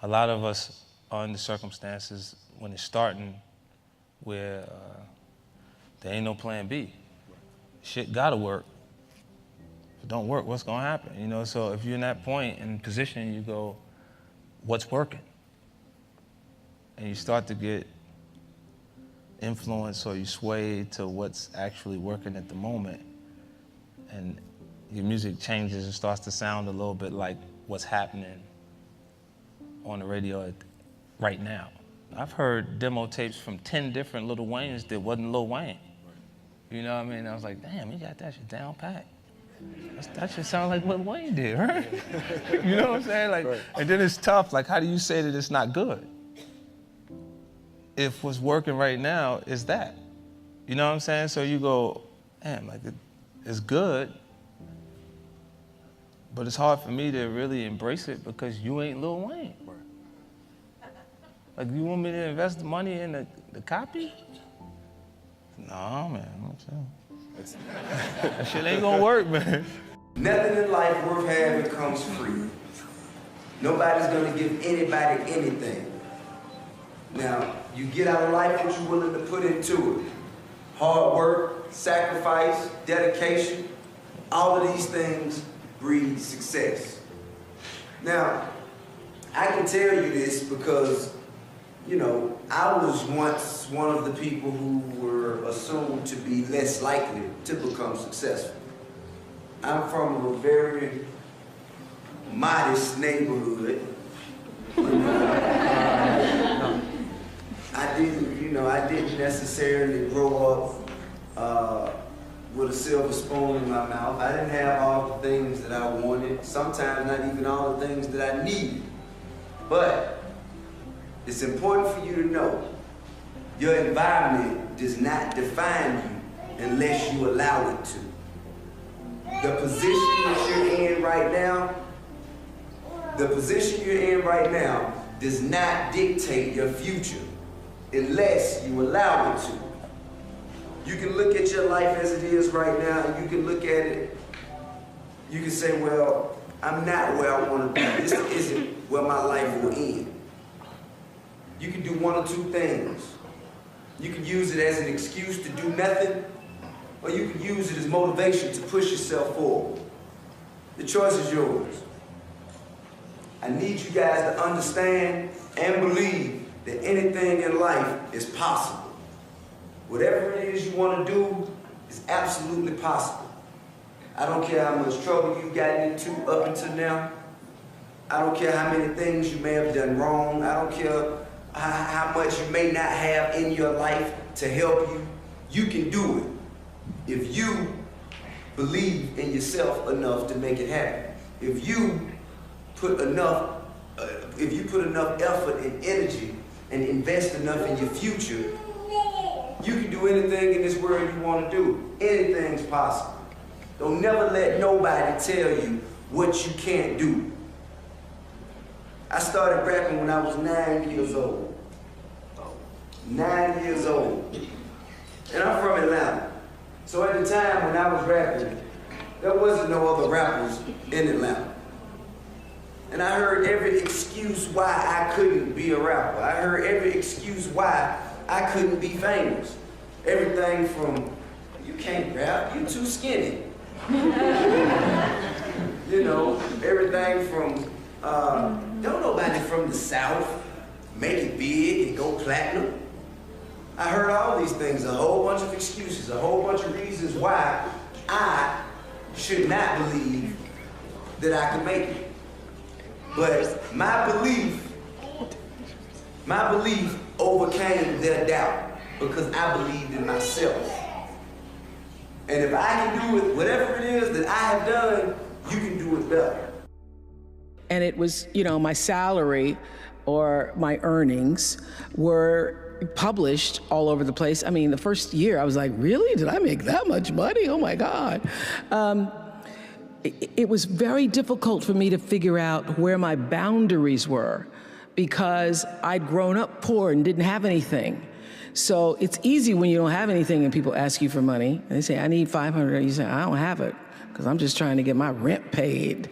A lot of us are in the circumstances when it's starting where there ain't no plan B. Shit gotta work. If it don't work, what's gonna happen? You know, so if you're in that point and position, you go, what's working? And you start to get influence or you sway to what's actually working at the moment. And your music changes and starts to sound a little bit like what's happening on the radio right now. I've heard demo tapes from 10 different Lil Waynes that wasn't Lil Wayne. You know what I mean? I was like, damn, he got that shit down pat. That shit sounds like what Wayne did, right? You know what I'm saying? Like, right. And then it's tough, like how do you say that it's not good? If what's working right now is that. You know what I'm saying? So you go, damn, like it's good, but it's hard for me to really embrace it because you ain't Lil Wayne. Like, you want me to invest the money in the copy? No, man, that shit ain't gonna work, man. Nothing in life worth having comes free. Nobody's gonna give anybody anything. Now, you get out of life what you're willing to put into it. Hard work, sacrifice, dedication, all of these things breed success. Now, I can tell you this because, you know, I was once one of the people who were assumed to be less likely to become successful. I'm from a very modest neighborhood. I didn't necessarily grow up with a silver spoon in my mouth. I didn't have all the things that I wanted, sometimes not even all the things that I needed. But it's important for you to know your environment does not define you unless you allow it to. The position that you're in right now, does not dictate your future unless you allow it to. You can look at your life as it is right now, and you can look at it, you can say, well, I'm not where I want to be. This isn't where my life will end. You can do one or two things. You can use it as an excuse to do nothing, or you can use it as motivation to push yourself forward. The choice is yours. I need you guys to understand and believe that anything in life is possible. Whatever it is you want to do is absolutely possible. I don't care how much trouble you've gotten into up until now. I don't care how many things you may have done wrong. I don't care how much you may not have in your life to help you. You can do it if you believe in yourself enough to make it happen. If you put enough effort and energy and invest enough in your future, you can do anything in this world you want to do. Anything's possible. Don't never let nobody tell you what you can't do. I started rapping when I was 9 years old. 9 years old. And I'm from Atlanta. So at the time when I was rapping, there wasn't no other rappers in Atlanta. And I heard every excuse why I couldn't be a rapper. I heard every excuse why I couldn't be famous. Everything from, you can't rap, you too skinny. You know, everything from, don't nobody from the South make it big and go platinum. I heard all these things, a whole bunch of excuses, a whole bunch of reasons why I should not believe that I could make it. But my belief overcame their doubt because I believed in myself. And if I can do it, whatever it is that I have done, you can do it better. And it was, you know, my salary or my earnings were published all over the place. I mean, the first year I was like, really? Did I make that much money? Oh my God. It was very difficult for me to figure out where my boundaries were because I'd grown up poor and didn't have anything. So it's easy when you don't have anything and people ask you for money. And they say, I need $500. You say, I don't have it because I'm just trying to get my rent paid.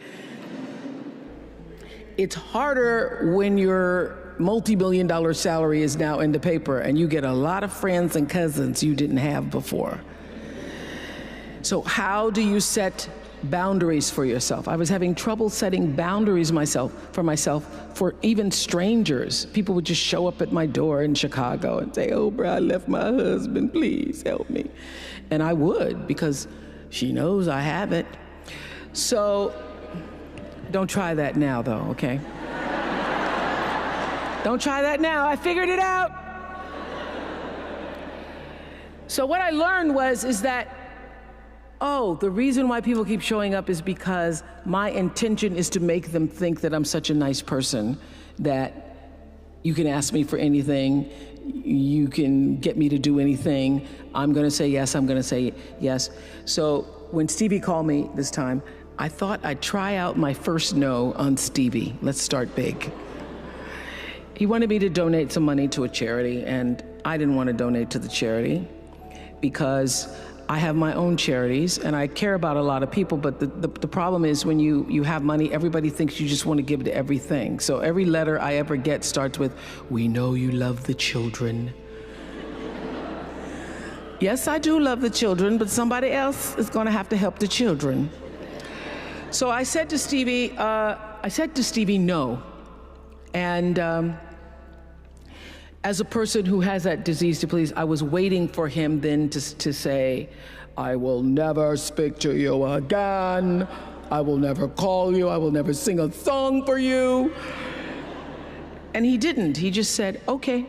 it's harder when your multi-million-dollar salary is now in the paper and you get a lot of friends and cousins you didn't have before. So how do you set boundaries for yourself? I was having trouble setting boundaries for myself for even strangers. People would just show up at my door in Chicago and say, "Oh, bro, I left my husband, please help me." And I would, because she knows I have it. So don't try that now, though, okay? Don't try that now, I figured it out. So what I learned is that, oh, the reason why people keep showing up is because my intention is to make them think that I'm such a nice person, that you can ask me for anything, you can get me to do anything, I'm gonna say yes, I'm gonna say yes. So when Stevie called me this time, I thought I'd try out my first no on Stevie. Let's start big. He wanted me to donate some money to a charity, and I didn't want to donate to the charity because I have my own charities and I care about a lot of people, but the problem is when you have money, everybody thinks you just want to give to everything. So every letter I ever get starts with, "We know you love the children." Yes, I do love the children, but somebody else is going to have to help the children. So I said to Stevie, no. And as a person who has that disease to please, I was waiting for him then to say, "I will never speak to you again. I will never call you. I will never sing a song for you." And he didn't. He just said, "Okay."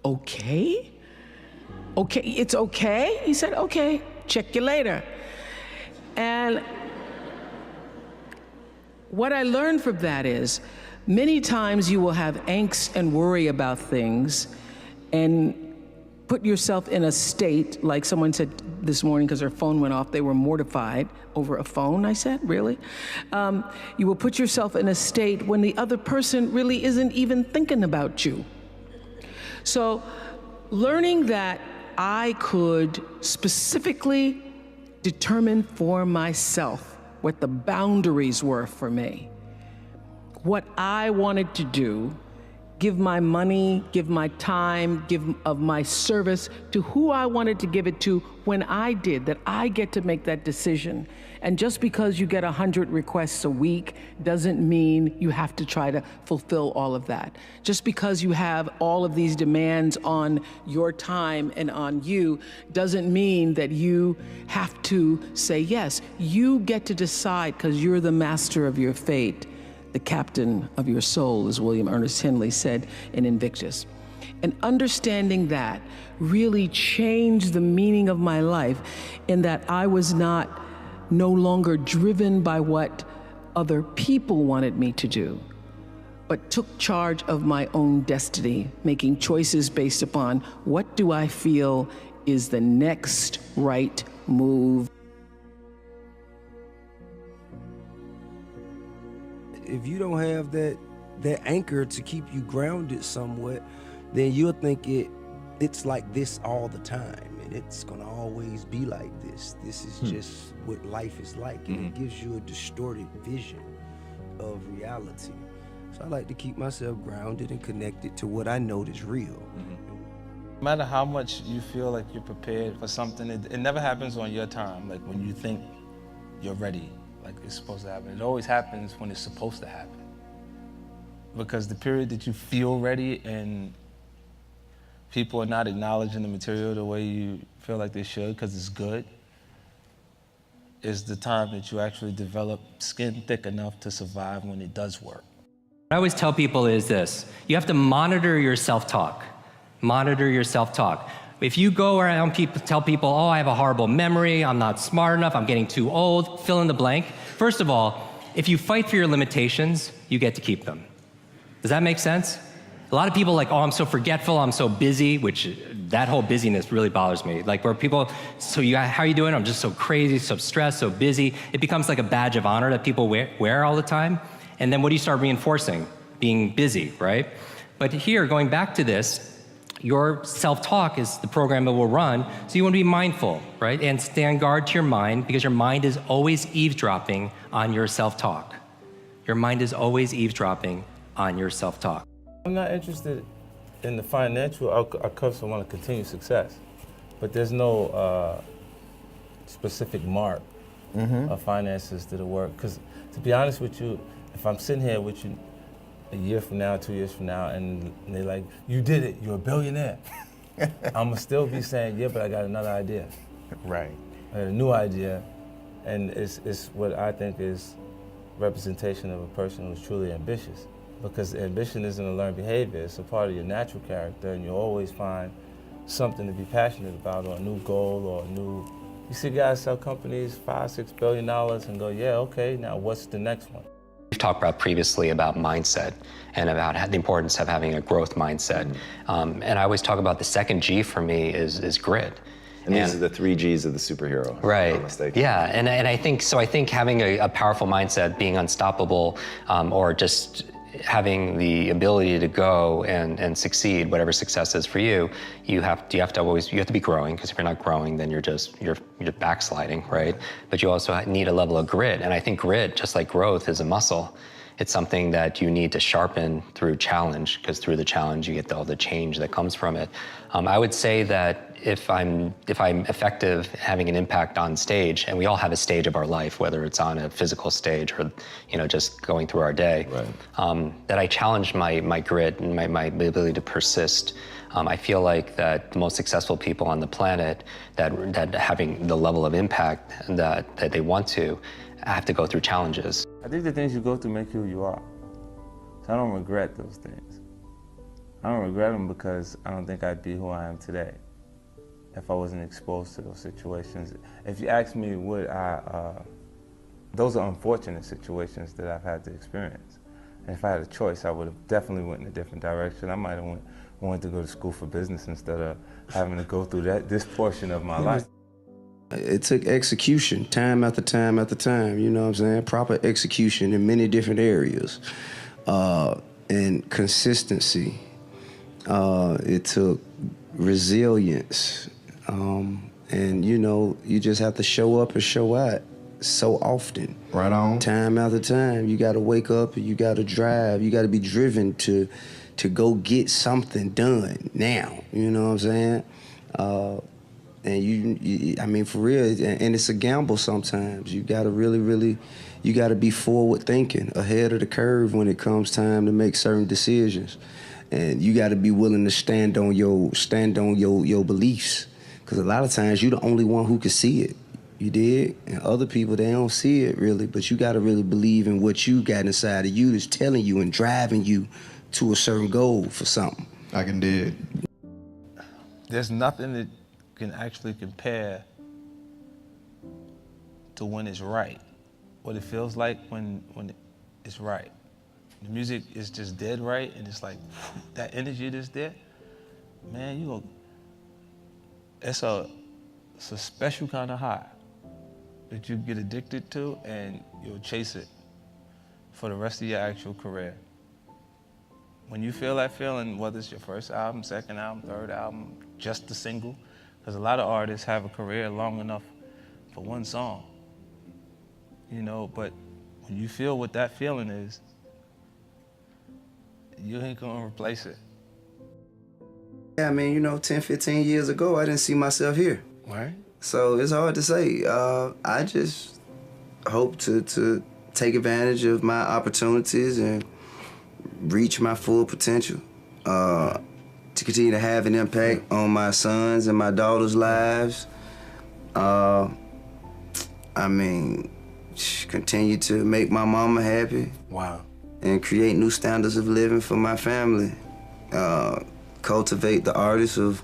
"Okay? Okay, it's okay?" He said, "Okay, check you later." And what I learned from that is, many times you will have angst and worry about things and put yourself in a state, like someone said this morning because their phone went off, they were mortified over a phone, I said, really? You will put yourself in a state when the other person really isn't even thinking about you. So learning that I could specifically determine for myself what the boundaries were for me, what I wanted to do, give my money, give my time, give of my service to who I wanted to give it to when I did, that I get to make that decision. And just because you get 100 requests a week doesn't mean you have to try to fulfill all of that. Just because you have all of these demands on your time and on you doesn't mean that you have to say yes. You get to decide because you're the master of your fate. The captain of your soul, as William Ernest Henley said in Invictus. And understanding that really changed the meaning of my life in that I was no longer driven by what other people wanted me to do, but took charge of my own destiny, making choices based upon what do I feel is the next right move. If you don't have that anchor to keep you grounded somewhat, then you'll think it's like this all the time, and it's gonna always be like this. This is just what life is like, and it gives you a distorted vision of reality. So I like to keep myself grounded and connected to what I know is real. No matter how much you feel like you're prepared for something, it never happens on your time, like when you think you're ready. Like it's supposed to happen. It always happens when it's supposed to happen. Because the period that you feel ready and people are not acknowledging the material the way you feel like they should because it's good, is the time that you actually develop skin thick enough to survive when it does work. What I always tell people is this: you have to monitor your self-talk. Monitor your self-talk. If you go around tell people, "Oh, I have a horrible memory, I'm not smart enough, I'm getting too old," fill in the blank. First of all, if you fight for your limitations, you get to keep them. Does that make sense? A lot of people are like, "Oh, I'm so forgetful, I'm so busy," which that whole busyness really bothers me. Like where people, how are you doing? I'm just so crazy, so stressed, so busy. It becomes like a badge of honor that people wear all the time. And then what do you start reinforcing? Being busy, right? But here, going back to this, your self-talk is the program that will run, so you want to be mindful, right? And stand guard to your mind, because your mind is always eavesdropping on your self-talk. Your mind is always eavesdropping on your self-talk. I'm not interested in the financial outcomes. I want to continue success, but there's no specific mark of finances that'll work. Because to be honest with you, if I'm sitting here with you a year from now, 2 years from now, and they're like, you did it, you're a billionaire, I'm gonna still be saying, yeah, but I got another idea. Right. I got a new idea, and it's what I think is representation of a person who's truly ambitious. Because ambition isn't a learned behavior, it's a part of your natural character, and you'll always find something to be passionate about, or a new goal, or a new... You see guys sell companies $5-6 billion and go, yeah, okay, now what's the next one? We've talked about previously about mindset and about the importance of having a growth mindset. And I always talk about the second G for me is grit. And these are the 3 Gs of the superhero. Right. If I'm not mistaken. Yeah, and I think having a powerful mindset, being unstoppable, or just having the ability to go and succeed, whatever success is for you, you have to be growing, because if you're not growing, then you're backsliding, right? But you also need a level of grit, and I think grit, just like growth, is a muscle. It's something that you need to sharpen through challenge, because through the challenge you get all the change that comes from it. I would say that if I'm effective having an impact on stage, and we all have a stage of our life, whether it's on a physical stage or just going through our day, that I challenge my grit and my ability to persist. I feel like that the most successful people on the planet that having the level of impact that they want to have to go through challenges. I think the things you go through make you who you are. So I don't regret those things. I don't regret them because I don't think I'd be who I am today if I wasn't exposed to those situations. If you ask me, would I, those are unfortunate situations that I've had to experience. And if I had a choice, I would have definitely went in a different direction. I might have wanted to go to school for business instead of having to go through this portion of my life. It took execution, time after time after time, you know what I'm saying? Proper execution in many different areas. And consistency. It took resilience. And you just have to show up and show out so often. Right on. Time after time. You gotta wake up and you gotta drive. You gotta be driven to go get something done now, you know what I'm saying? And I mean, for real, and it's a gamble sometimes. You gotta really, you gotta be forward thinking, ahead of the curve when it comes time to make certain decisions. And you gotta be willing to stand on your beliefs. Because a lot of times you're the only one who can see it, you dig? And other people, they don't see it really, but you gotta really believe in what you got inside of you that's telling you and driving you to a certain goal for something. I can dig. There's nothing that can actually compare to when it's right. What it feels like when it's right. The music is just dead right, and it's like that energy that's there. Man, it's a special kind of high that you get addicted to, and you'll chase it for the rest of your actual career. When you feel that feeling, whether it's your first album, second album, third album, just a single, because a lot of artists have a career long enough for one song, but when you feel what that feeling is, you ain't gonna replace it. Yeah, I mean, 10, 15 years ago, I didn't see myself here. Right. So it's hard to say. I just hope to take advantage of my opportunities and reach my full potential. To continue to have an impact on my sons and my daughters' lives. Continue to make my mama happy. Wow. And create new standards of living for my family. Cultivate the artists of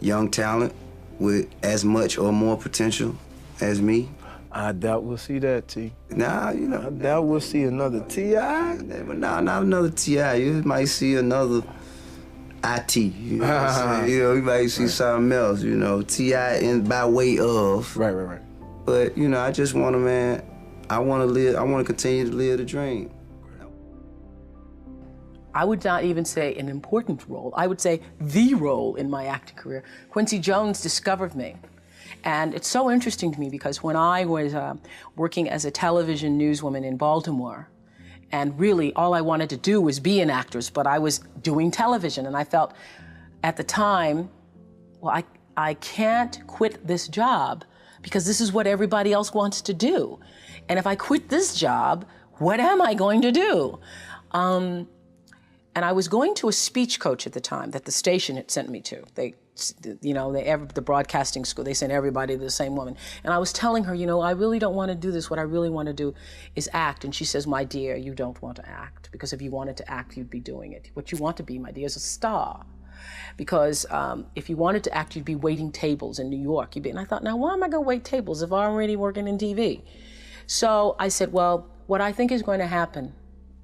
young talent with as much or more potential as me. I doubt we'll see that, T. Nah, I doubt we'll see another T.I. Nah, not another T.I. You might see another IT. You know what I'm saying? You might see something else, T.I. by way of. Right. But, I just want to, I want to continue to live the dream. I would not even say an important role. I would say the role in my acting career. Quincy Jones discovered me. And it's so interesting to me because when I was working as a television newswoman in Baltimore, And really, all I wanted to do was be an actress, but I was doing television. And I felt at the time, well, I can't quit this job because this is what everybody else wants to do. And if I quit this job, what am I going to do? And I was going to a speech coach at the time that the station had sent me to. The broadcasting school, they sent everybody to the same woman. And I was telling her, I really don't want to do this. What I really want to do is act. And she says, my dear, you don't want to act, because if you wanted to act, you'd be doing it. What you want to be, my dear, is a star. Because if you wanted to act, you'd be waiting tables in New York. And I thought, now why am I going to wait tables if I'm already working in TV? So I said, well, what I think is going to happen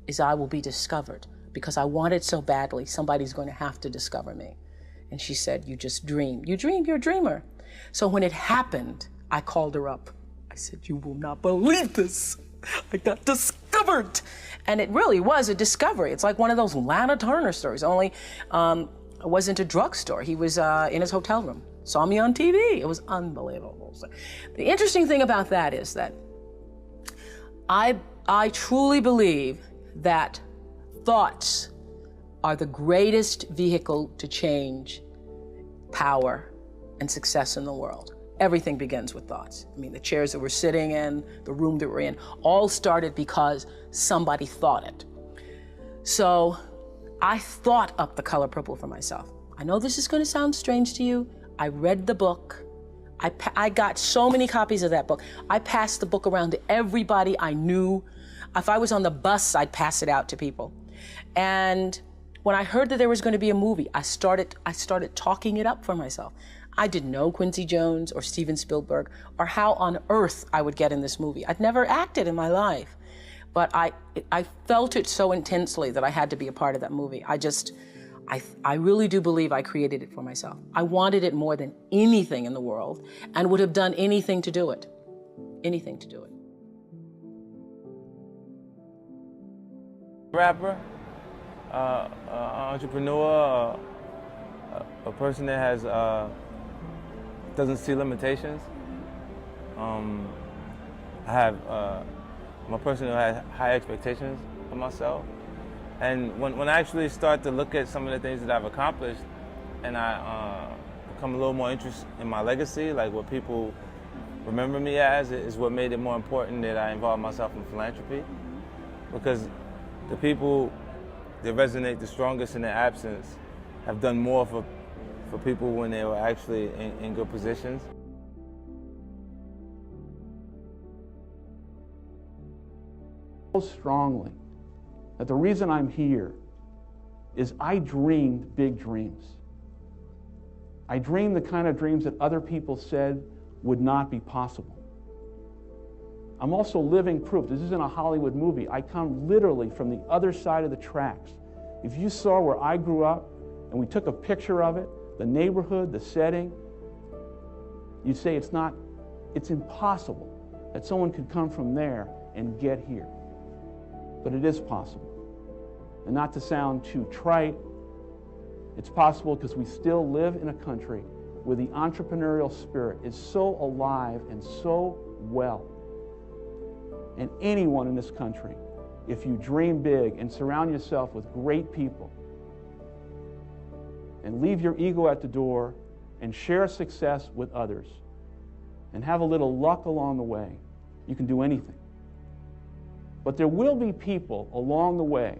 is I will be discovered, because I want it so badly, somebody's going to have to discover me. And she said, you just dream. You dream, you're a dreamer. So when it happened, I called her up. I said, you will not believe this. I got discovered. And it really was a discovery. It's like one of those Lana Turner stories, only it wasn't a drugstore. He was in his hotel room, saw me on TV. It was unbelievable. So the interesting thing about that is that I truly believe that thoughts are the greatest vehicle to change power and success in the world. Everything begins with thoughts. I mean, the chairs that we're sitting in, the room that we're in, all started because somebody thought it. So I thought up The Color Purple for myself. I know this is going to sound strange to you. I read the book. I got so many copies of that book. I passed the book around to everybody I knew. If I was on the bus, I'd pass it out to people. And when I heard that there was going to be a movie, I started talking it up for myself. I didn't know Quincy Jones or Steven Spielberg or how on earth I would get in this movie. I'd never acted in my life, but I felt it so intensely that I had to be a part of that movie. I really do believe I created it for myself. I wanted it more than anything in the world and would have done anything to do it. Anything to do it. Rapper, entrepreneur, a person that has doesn't see limitations. I'm a person who has high expectations for myself. And when I actually start to look at some of the things that I've accomplished, and I become a little more interested in my legacy, like what people remember me as, is what made it more important that I involve myself in philanthropy. Because the people that resonate the strongest in their absence have done more for people when they were actually in good positions. So strongly that the reason I'm here is I dreamed big dreams. I dreamed the kind of dreams that other people said would not be possible. I'm also living proof. This isn't a Hollywood movie. I come literally from the other side of the tracks. If you saw where I grew up and we took a picture of it, the neighborhood, the setting, you'd say it's impossible that someone could come from there and get here. But it is possible. And not to sound too trite, it's possible because we still live in a country where the entrepreneurial spirit is so alive and so well. And anyone in this country, if you dream big and surround yourself with great people and leave your ego at the door and share success with others and have a little luck along the way, you can do anything. But there will be people along the way,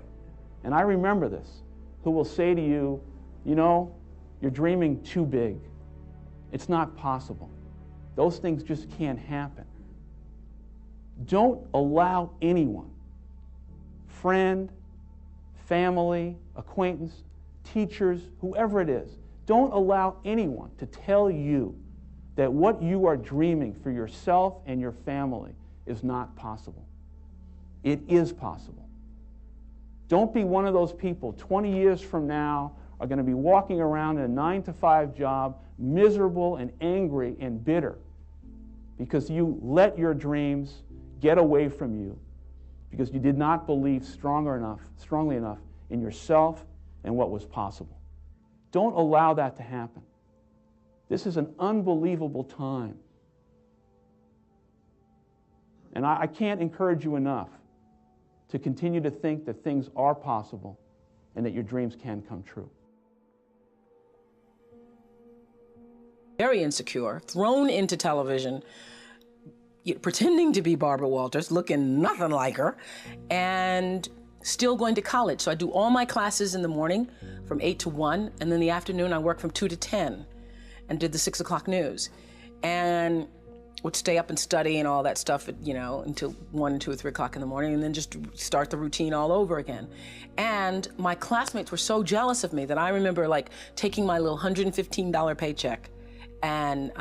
and I remember this, who will say to you, you're dreaming too big. It's not possible. Those things just can't happen. Don't allow anyone, friend, family, acquaintance, teachers, whoever it is, don't allow anyone to tell you that what you are dreaming for yourself and your family is not possible. It is possible. Don't be one of those people 20 years from now are going to be walking around in a 9-to-5 job, miserable and angry and bitter because you let your dreams get away from you because you did not believe strongly enough in yourself and what was possible. Don't allow that to happen. This is an unbelievable time. And I can't encourage you enough to continue to think that things are possible and that your dreams can come true. Very insecure, thrown into television, pretending to be Barbara Walters, looking nothing like her, and still going to college. So I do all my classes in the morning from 8 to 1, and then in the afternoon I work from 2 to 10 and did the 6 o'clock news. And would stay up and study and all that stuff, until 1, 2, or 3 o'clock in the morning, and then just start the routine all over again. And my classmates were so jealous of me that I remember taking my little $115 paycheck, and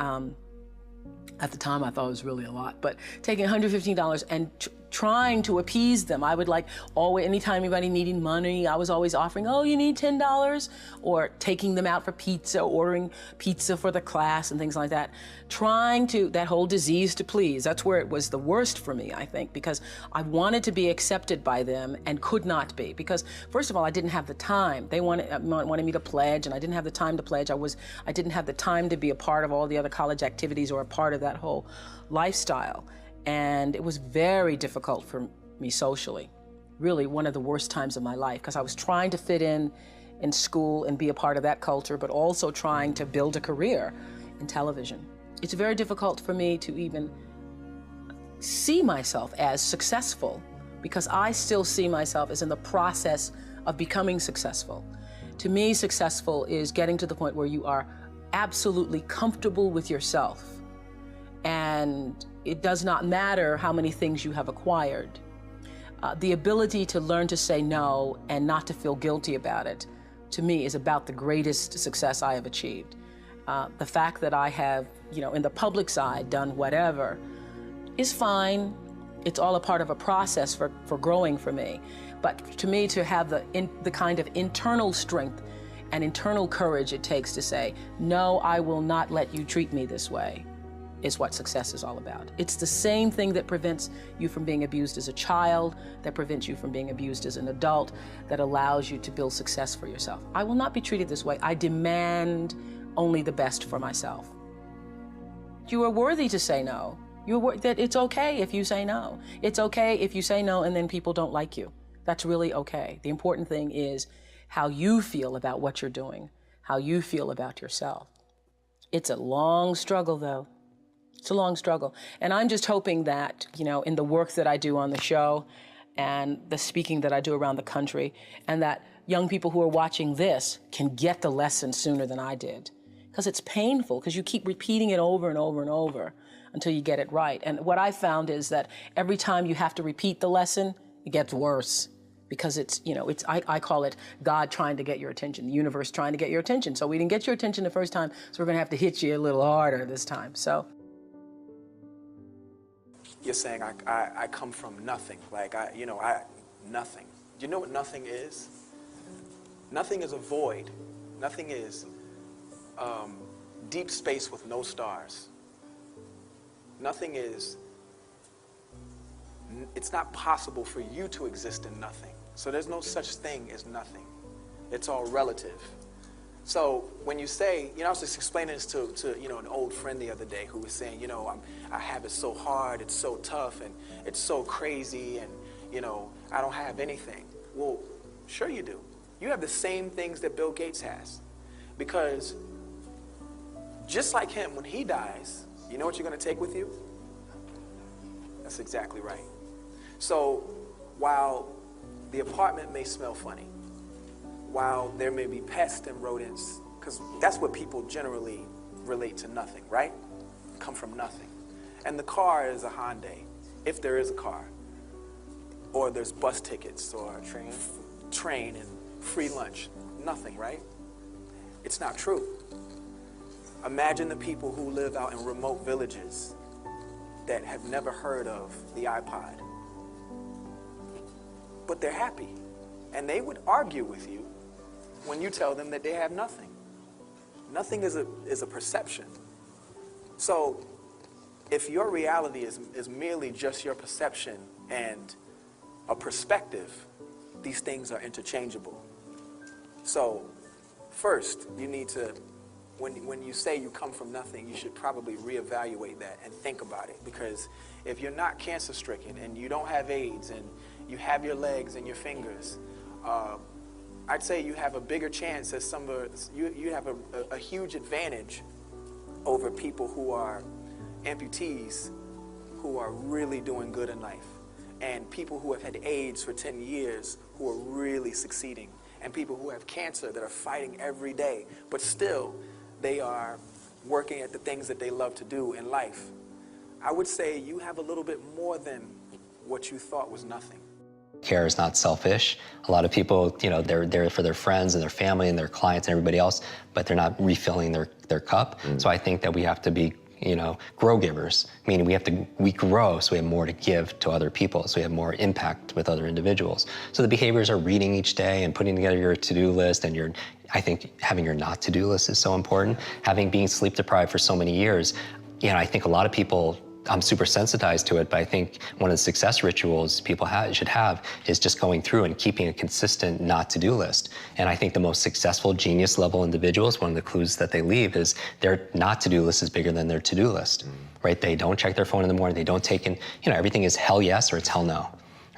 at the time I thought it was really a lot, but taking $115 and trying to appease them. I would always, anytime anybody needed money, I was always offering, oh, you need $10? Or taking them out for pizza, ordering pizza for the class and things like that. That whole disease to please, that's where it was the worst for me, I think, because I wanted to be accepted by them and could not be. Because first of all, I didn't have the time. They wanted me to pledge, and I didn't have the time to pledge. I didn't have the time to be a part of all the other college activities or a part of that whole lifestyle. And it was very difficult for me socially, really one of the worst times of my life, because I was trying to fit in school and be a part of that culture, but also trying to build a career in television. It's very difficult for me to even see myself as successful, because I still see myself as in the process of becoming successful. To me, successful is getting to the point where you are absolutely comfortable with yourself, and it does not matter how many things you have acquired. The ability to learn to say no and not to feel guilty about it, to me, is about the greatest success I have achieved. The fact that I have, in the public side, done whatever is fine. It's all a part of a process for growing for me. But to me, to have the kind of internal strength and internal courage it takes to say, no, I will not let you treat me this way, is what success is all about. It's the same thing that prevents you from being abused as a child, that prevents you from being abused as an adult, that allows you to build success for yourself. I will not be treated this way. I demand only the best for myself. You are worthy to say no. That it's okay if you say no. It's okay if you say no and then people don't like you. That's really okay. The important thing is how you feel about what you're doing, how you feel about yourself. It's a long struggle, though. It's a long struggle. And I'm just hoping that, in the work that I do on the show and the speaking that I do around the country, and that young people who are watching this can get the lesson sooner than I did. Because it's painful, because you keep repeating it over and over and over until you get it right. And what I found is that every time you have to repeat the lesson, it gets worse. Because I call it God trying to get your attention, the universe trying to get your attention. So we didn't get your attention the first time, so we're going to have to hit you a little harder this time. So. You're saying I come from nothing, nothing. Do you know what nothing is? Nothing is a void. Nothing is deep space with no stars. Nothing is, it's not possible for you to exist in nothing. So there's no such thing as nothing. It's all relative. So when you say, I was just explaining this to an old friend the other day who was saying, I have it so hard, it's so tough, and it's so crazy, and, I don't have anything. Well, sure you do. You have the same things that Bill Gates has. Because just like him, when he dies, you know what you're going to take with you? That's exactly right. So while the apartment may smell funny, while there may be pests and rodents, because that's what people generally relate to nothing, right? Come from nothing. And the car is a Hyundai, if there is a car. Or there's bus tickets, or train and free lunch. Nothing, right? It's not true. Imagine the people who live out in remote villages that have never heard of the iPod. But they're happy. And they would argue with you when you tell them that they have nothing. Nothing is a perception. So if your reality is merely just your perception and a perspective, these things are interchangeable. So first, you need to, when you say you come from nothing, you should probably reevaluate that and think about it. Because if you're not cancer-stricken and you don't have AIDS you have your legs and your fingers, I'd say you have a bigger chance as you have a huge advantage over people who are amputees who are really doing good in life, and people who have had AIDS for 10 years who are really succeeding, and people who have cancer that are fighting every day, but still they are working at the things that they love to do in life. I would say you have a little bit more than what you thought was nothing. Care is not selfish. A lot of people, you know, they're there for their friends and their family and their clients and everybody else, but they're not refilling their cup. So I think that we have to be, you know, grow givers, meaning we grow so we have more to give to other people, so we have more impact with other individuals. So the behaviors are reading each day and putting together your to-do list, and I think having your not to-do list is so important. Having been sleep deprived for so many years, you know, I think a lot of people, I'm super sensitized to it, but I think one of the success rituals people should have is just going through and keeping a consistent not to-do list. And I think the most successful genius level individuals, one of the clues that they leave is their not to-do list is bigger than their to-do list, right? They don't check their phone in the morning, they don't take in, you know, everything is hell yes or it's hell no,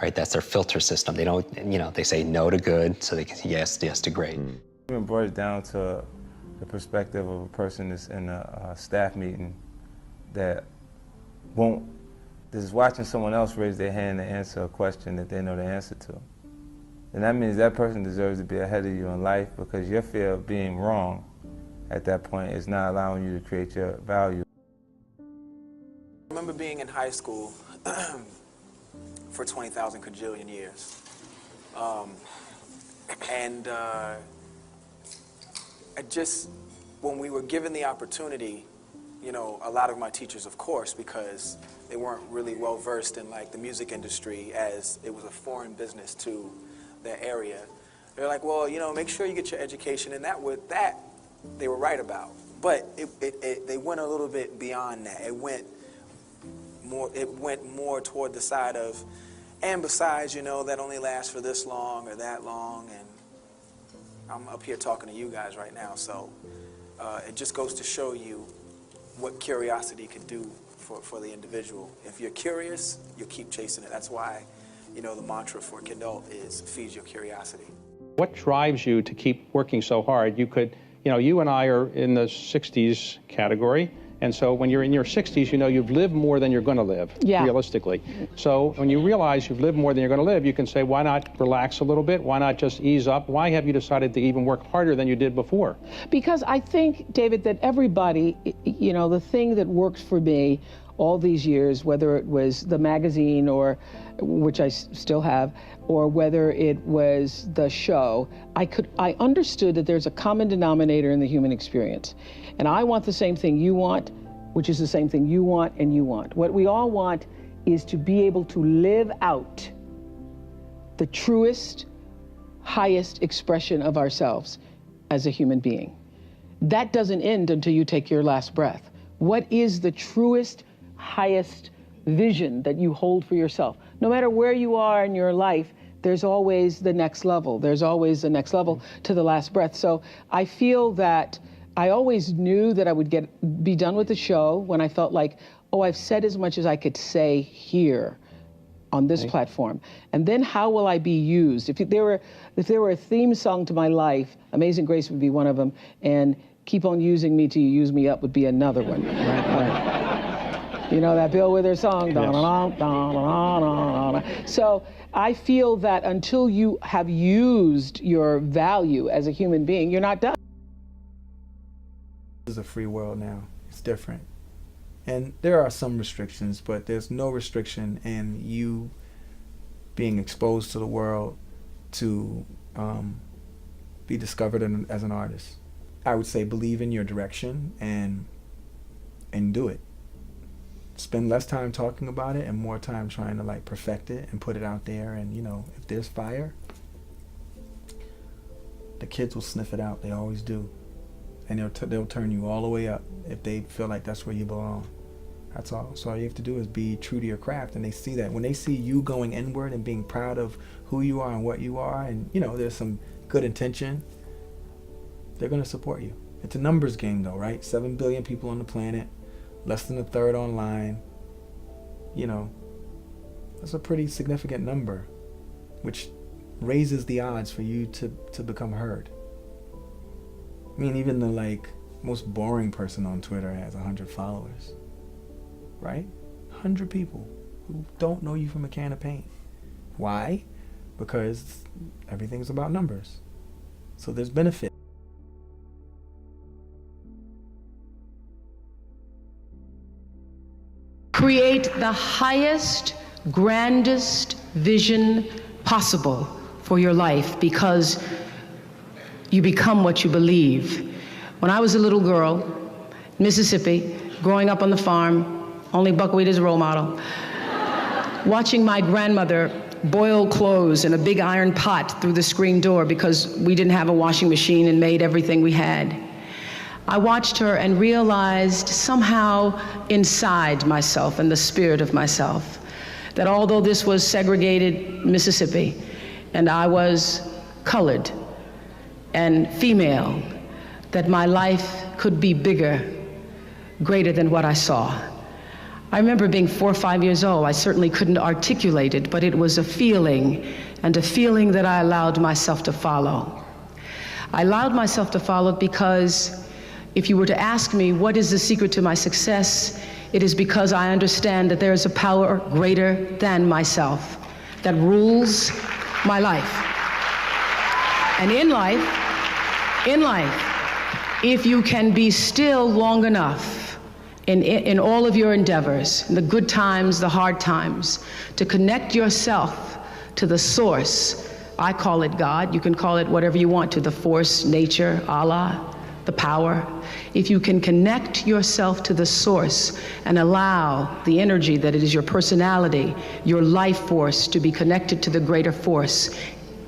right? That's their filter system. They don't, you know, they say no to good so they can say yes to great. Even brought it down to the perspective of a person that's in a staff meeting that is watching someone else raise their hand to answer a question that they know the answer to. And that means that person deserves to be ahead of you in life, because your fear of being wrong at that point is not allowing you to create your value. I remember being in high school for 20,000 kajillion years. When we were given the opportunity, you know, a lot of my teachers, of course, because they weren't really well versed in like the music industry, as it was a foreign business to their area. They're like, well, you know, make sure you get your education, and that they were right about. But they went a little bit beyond that. It went more toward the side of, and besides, you know, that only lasts for this long or that long, and I'm up here talking to you guys right now, so it just goes to show you what curiosity can do for the individual. If you're curious, you'll keep chasing it. That's why, you know, the mantra for Kindle is feed your curiosity. What drives you to keep working so hard? You could, you know, you and I are in the 60s category, and so when you're in your 60s, you know you've lived more than you're going to live, realistically. So when you realize you've lived more than you're going to live, you can say, why not relax a little bit? Why not just ease up? Why have you decided to even work harder than you did before? Because I think, David, that everybody, you know, the thing that works for me all these years, whether it was the magazine, or which I still have, or whether it was the show, I understood that there's a common denominator in the human experience. And I want the same thing you want, which is the same thing you want and you want. What we all want is to be able to live out the truest, highest expression of ourselves as a human being. That doesn't end until you take your last breath. What is the truest, highest vision that you hold for yourself? No matter where you are in your life, there's always the next level. There's always the next level to the last breath. So I feel that I always knew that I would be done with the show when I felt like, oh, I've said as much as I could say here on this platform. And then how will I be used? If there were a theme song to my life, Amazing Grace would be one of them, and Keep on Using Me Till You Use Me Up would be another one. You know that Bill Withers song? Yes. So I feel that until you have used your value as a human being, you're not done. This is a free world now. It's different. And there are some restrictions, but there's no restriction in you being exposed to the world to be discovered as an artist. I would say believe in your direction and do it. Spend less time talking about it and more time trying to like perfect it and put it out there. And you know, if there's fire, the kids will sniff it out. They always do. And they'll turn you all the way up if they feel like that's where you belong. That's all. So all you have to do is be true to your craft, and they see that. When they see you going inward and being proud of who you are and what you are, and you know there's some good intention, they're gonna support you. It's a numbers game though, right? 7 billion people on the planet, less than a third online. You know, that's a pretty significant number. which raises the odds for you to become heard. I mean, even the like most boring person on Twitter has 100 followers, right? 100 people who don't know you from a can of paint. Why? Because everything's about numbers. So there's benefit. Create the highest, grandest vision possible for your life, because you become what you believe. When I was a little girl in Mississippi, growing up on the farm, only buckwheat as a role model, watching my grandmother boil clothes in a big iron pot through the screen door because we didn't have a washing machine and made everything we had. I watched her and realized somehow inside myself, in the spirit of myself, that although this was segregated Mississippi and I was colored and female, that my life could be bigger, greater than what I saw. I remember being 4 or 5 years old. I certainly couldn't articulate it, but it was a feeling, and a feeling that I allowed myself to follow. I allowed myself to follow because if you were to ask me what is the secret to my success, it is because I understand that there is a power greater than myself that rules my life. And in life, if you can be still long enough in all of your endeavors, in the good times, the hard times, to connect yourself to the source. I call it God. You can call it whatever you want to, the force, nature, Allah, the power. If you can connect yourself to the source and allow the energy that it is your personality, your life force, to be connected to the greater force,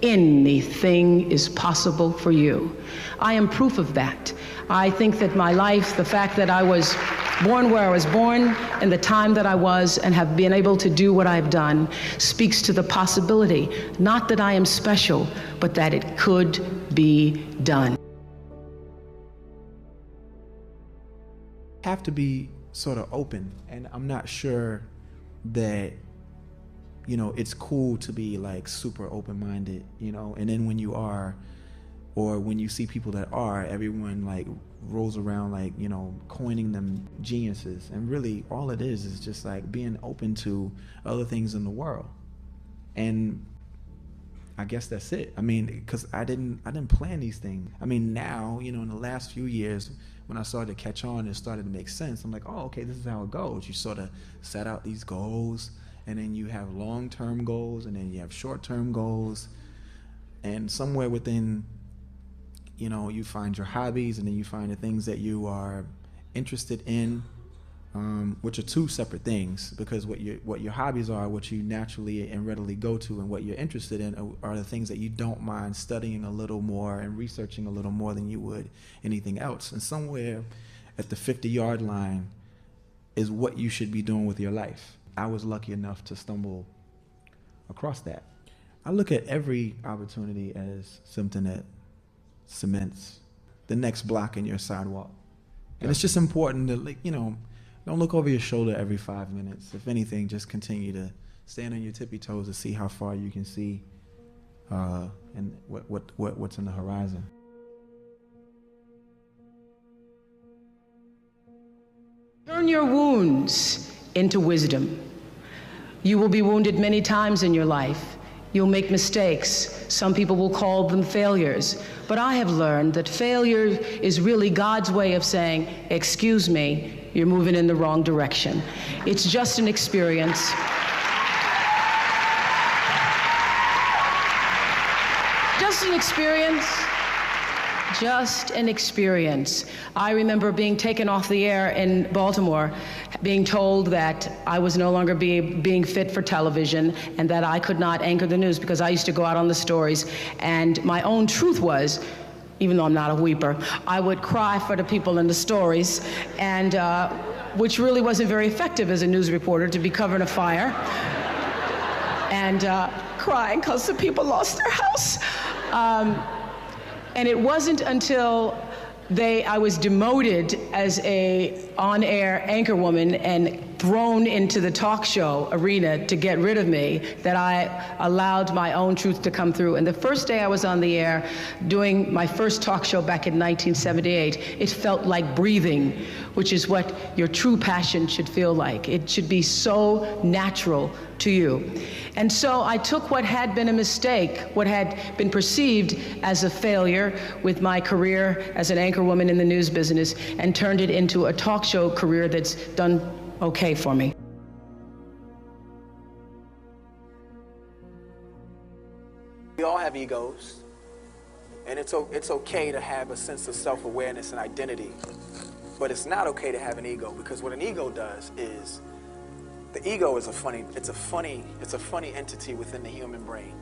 anything is possible for you. I am proof of that. I think that my life, the fact that I was born where I was born and the time that I was and have been able to do what I've done, speaks to the possibility, not that I am special, but that it could be done. Have to be sort of open, and I'm not sure that, you know, it's cool to be like super open-minded, you know, and then when you are, or when you see people that are, everyone like rolls around like, you know, coining them geniuses, and really all it is just like being open to other things in the world. And I guess that's it. I mean, because I didn't plan these things. I mean, now, you know, in the last few years, when I started to catch on and it started to make sense, I'm like, oh, okay, this is how it goes. You sort of set out these goals, and then you have long-term goals, and then you have short-term goals, and somewhere within, you know, you find your hobbies, and then you find the things that you are interested in, which are two separate things, because what your hobbies are, what you naturally and readily go to, and what you're interested in are the things that you don't mind studying a little more and researching a little more than you would anything else. And somewhere at the 50-yard line is what you should be doing with your life. I was lucky enough to stumble across that. I look at every opportunity as something that cements the next block in your sidewalk. And it's just important to, like, you know, don't look over your shoulder every 5 minutes. If anything, just continue to stand on your tippy toes to see how far you can see and what's in the horizon. Turn your wounds into wisdom. You will be wounded many times in your life. You'll make mistakes. Some people will call them failures. But I have learned that failure is really God's way of saying, excuse me, you're moving in the wrong direction. It's just an experience. Just an experience. Just an experience. I remember being taken off the air in Baltimore, being told that I was no longer being fit for television and that I could not anchor the news because I used to go out on the stories. And my own truth was, even though I'm not a weeper, I would cry for the people in the stories, and which really wasn't very effective as a news reporter, to be covering a fire and crying because the people lost their house. And it wasn't until I was demoted as a on-air anchor woman and thrown into the talk show arena to get rid of me that I allowed my own truth to come through. And the first day I was on the air doing my first talk show back in 1978, it felt like breathing, which is what your true passion should feel like. It should be so natural to you. And so I took what had been a mistake, what had been perceived as a failure with my career as an anchor woman in the news business, and turned it into a talk show career that's done okay for me. We all have egos, and it's okay to have a sense of self-awareness and identity, but it's not okay to have an ego, because what an ego does is, the ego is a funny entity within the human brain.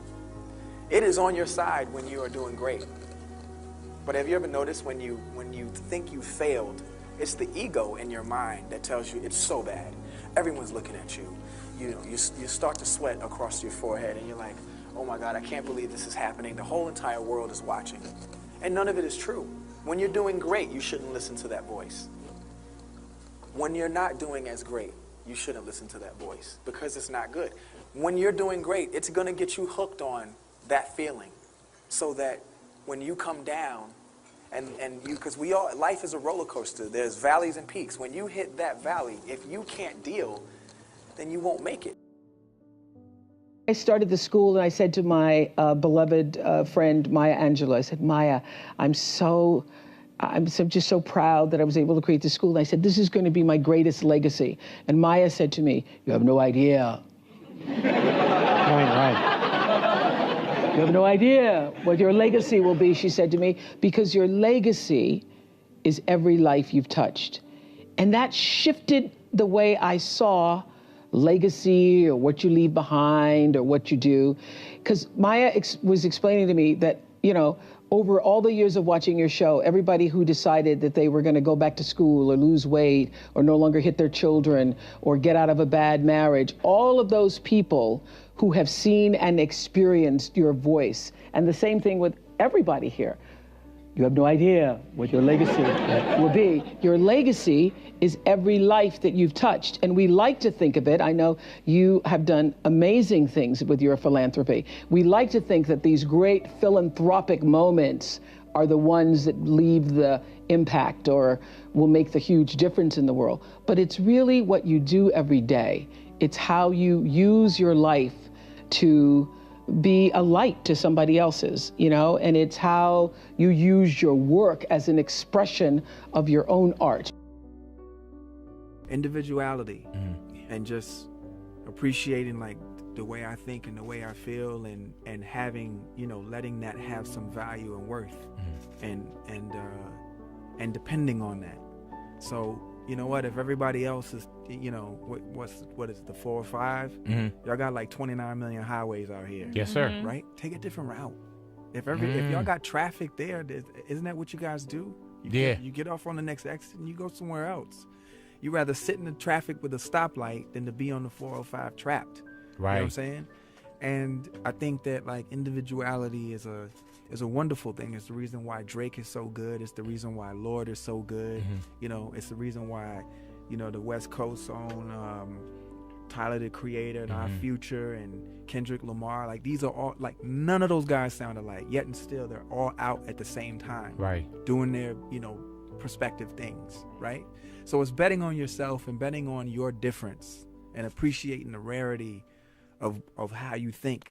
It is on your side when you are doing great. But have you ever noticed when you think you failed, it's the ego in your mind that tells you it's so bad. Everyone's looking at you. You start to sweat across your forehead, and you're like, oh my God, I can't believe this is happening. The whole entire world is watching. And none of it is true. When you're doing great, you shouldn't listen to that voice. When you're not doing as great, you shouldn't listen to that voice, because it's not good. When you're doing great, it's gonna get you hooked on that feeling, so that when you come down, because life is a roller coaster. There's valleys and peaks. When you hit that valley, if you can't deal, then you won't make it. I started the school, and I said to my beloved friend, Maya Angelou, I said, Maya, I'm just so proud that I was able to create the school. And I said, this is going to be my greatest legacy. And Maya said to me, you have no idea. Right. You have no idea what your legacy will be, she said to me, because your legacy is every life you've touched. And that shifted the way I saw legacy, or what you leave behind, or what you do. Because Maya was explaining to me that, over all the years of watching your show, everybody who decided that they were going to go back to school or lose weight or no longer hit their children or get out of a bad marriage, all of those people who have seen and experienced your voice. And the same thing with everybody here. You have no idea what your legacy will be. Your legacy is every life that you've touched. And we like to think of it, I know you have done amazing things with your philanthropy. We like to think that these great philanthropic moments are the ones that leave the impact or will make the huge difference in the world. But it's really what you do every day. It's how you use your life to be a light to somebody else's, and it's how you use your work as an expression of your own art. Individuality, and just appreciating like the way I think and the way I feel, and having, letting that have some value and worth, and depending on that. So, you know what, if everybody else is, what is it, the 4 or 5? Y'all got like 29 million highways out here. Yes, sir. Right? Take a different route. If y'all got traffic there, isn't that what you guys do? You get off on the next exit and you go somewhere else. You rather sit in the traffic with a stoplight than to be on the 405 trapped. Right. You know what I'm saying? And I think that like individuality is a wonderful thing. It's the reason why Drake is so good. It's the reason why Lord is so good. It's the reason why, the West Coast own Tyler the Creator and Our Future and Kendrick Lamar. Like, these are all, like, none of those guys sound alike, yet and still they're all out at the same time. Right. Doing their, prospective things, right? So it's betting on yourself and betting on your difference and appreciating the rarity of how you think.